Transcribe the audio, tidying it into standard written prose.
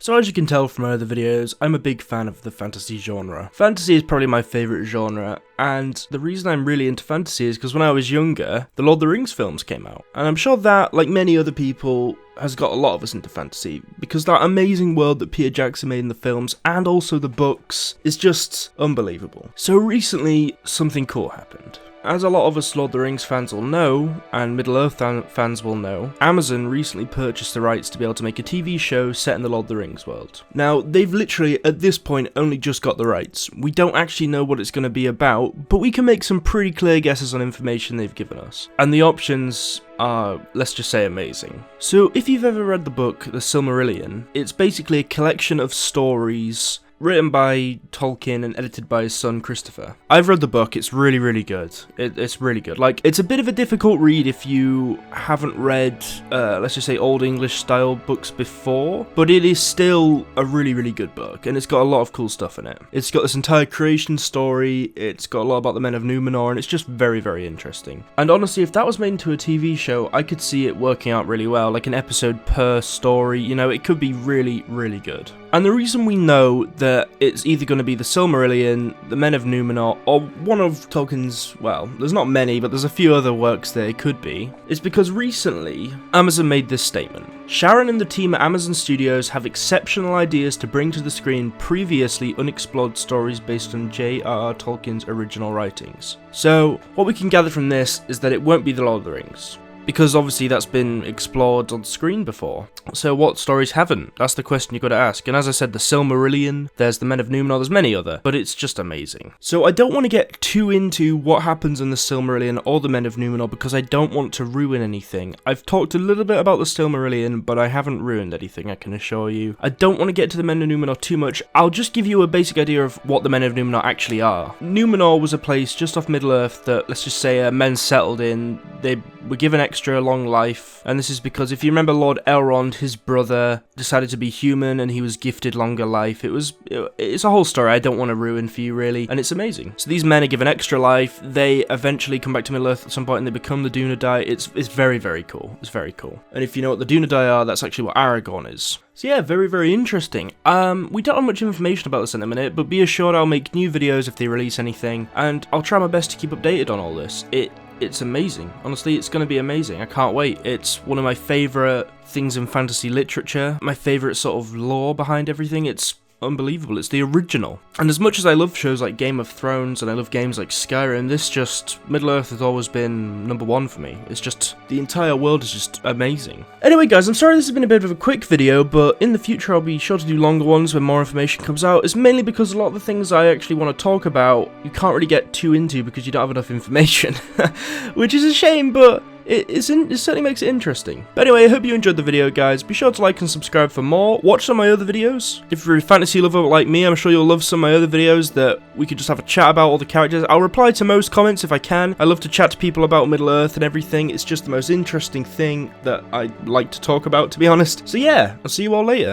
So as you can tell from my other videos, I'm a big fan of the fantasy genre. Fantasy is probably my favourite genre, and the reason I'm really into fantasy is because when I was younger, the Lord of the Rings films came out. And I'm sure that, like many other people, has got a lot of us into fantasy, because that amazing world that Peter Jackson made in the films, and also the books, is just unbelievable. So recently, something cool happened. As a lot of us Lord of the Rings fans will know, and Middle-earth fans will know, Amazon recently purchased the rights to be able to make a TV show set in the Lord of the Rings world. Now, they've literally, at this point, only just got the rights. We don't actually know what it's going to be about, but we can make some pretty clear guesses on information they've given us. And the options are, let's just say, amazing. So, if you've ever read the book, The Silmarillion, it's basically a collection of stories written by Tolkien and edited by his son Christopher. I've read the book, it's really, really good. It's really good. Like, it's a bit of a difficult read if you haven't read, let's just say, Old English style books before, but it is still a really, really good book, and it's got a lot of cool stuff in it. It's got this entire creation story, it's got a lot about the Men of Numenor, and it's just very, very interesting. And honestly, if that was made into a TV show, I could see it working out really well, like an episode per story, you know, it could be really, really good. And the reason we know that it's either going to be the Silmarillion, the Men of Numenor, or one of Tolkien's, well, there's not many, but there's a few other works that it could be, is because recently, Amazon made this statement. Sharon and the team at Amazon Studios have exceptional ideas to bring to the screen previously unexplored stories based on J.R.R. Tolkien's original writings. So, what we can gather from this is that it won't be the Lord of the Rings, because obviously that's been explored on screen before. So what stories haven't? That's the question you've got to ask. And as I said, the Silmarillion, there's the Men of Numenor, there's many other, but it's just amazing. So I don't want to get too into what happens in the Silmarillion or the Men of Numenor because I don't want to ruin anything. I've talked a little bit about the Silmarillion, but I haven't ruined anything, I can assure you. I don't want to get to the Men of Numenor too much. I'll just give you a basic idea of what the Men of Numenor actually are. Numenor was a place just off Middle-earth that, let's just say, men settled in. They were given extra long life, and this is because if you remember Lord Elrond, his brother, decided to be human and he was gifted longer life. It's a whole story I don't want to ruin for you really, and it's amazing. So these men are given extra life, they eventually come back to Middle-earth at some point and they become the Dunedain. It's very, very cool. It's very cool. And if you know what the Dunedain are, that's actually what Aragorn is. So yeah, very, very interesting. We don't have much information about this in a minute, but be assured I'll make new videos if they release anything, and I'll try my best to keep updated on all this. It's amazing. Honestly, it's going to be amazing. I can't wait. It's one of my favourite things in fantasy literature, my favourite sort of lore behind everything. It's unbelievable. It's the original. And as much as I love shows like Game of Thrones and I love games like Skyrim, Middle-earth has always been number one for me. It's just, the entire world is just amazing. Anyway guys, I'm sorry this has been a bit of a quick video, but in the future I'll be sure to do longer ones when more information comes out. It's mainly because a lot of the things I actually want to talk about, you can't really get too into because you don't have enough information. Which is a shame, but it certainly makes it interesting. But anyway, I hope you enjoyed the video, guys. Be sure to like and subscribe for more. Watch some of my other videos. If you're a fantasy lover like me, I'm sure you'll love some of my other videos that we could just have a chat about all the characters. I'll reply to most comments if I can. I love to chat to people about Middle-earth and everything. It's just the most interesting thing that I like to talk about, to be honest. So yeah, I'll see you all later.